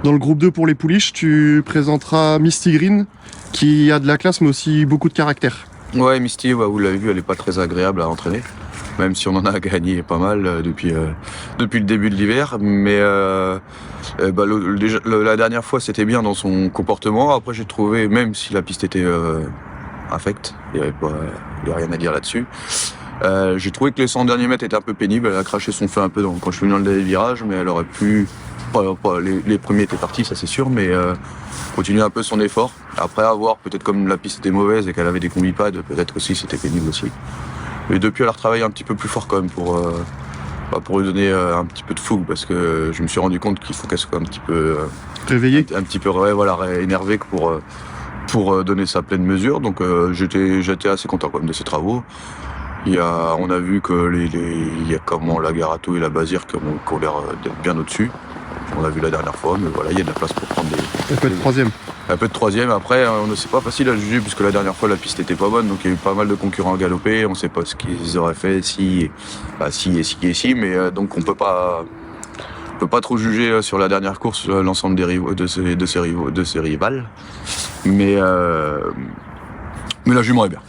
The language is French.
Dans le groupe 2 pour les pouliches, tu présenteras Misty Green, qui a de la classe mais aussi beaucoup de caractère. Ouais, Misty, vous l'avez vu, elle est pas très agréable à entraîner, même si on en a gagné pas mal depuis le début de l'hiver. Mais la dernière fois, c'était bien dans son comportement. Après, j'ai trouvé, même si la piste était infecte, il n'y a rien à dire là-dessus. J'ai trouvé que les 100 derniers mètres étaient un peu pénibles. Elle a craché son feu un peu quand je suis venu dans le virage, mais elle aurait pu... les premiers étaient partis, ça c'est sûr, mais continuer un peu son effort. Après avoir, peut-être comme la piste était mauvaise et qu'elle avait des combi-pads, peut-être aussi c'était pénible aussi. Mais depuis, elle a retravaillé un petit peu plus fort quand même pour lui donner un petit peu de fougue, parce que je me suis rendu compte qu'il faut qu'elle soit un petit peu... Réveillée. Un petit peu énervée pour donner sa pleine mesure. Donc j'étais assez content quand même de ses travaux. On a vu que il y a comment la Garato et la Bazir qui ont l'air d'être bien au-dessus. On a vu la dernière fois, mais voilà, il y a de la place pour prendre Elle peut être troisième. un peu de troisième. Après, c'est pas facile à juger puisque la dernière fois la piste était pas bonne, donc il y a eu pas mal de concurrents à galoper. On ne sait pas ce qu'ils auraient fait si, mais donc on peut pas trop juger sur la dernière course l'ensemble de ses rivales. Mais la jument est bien.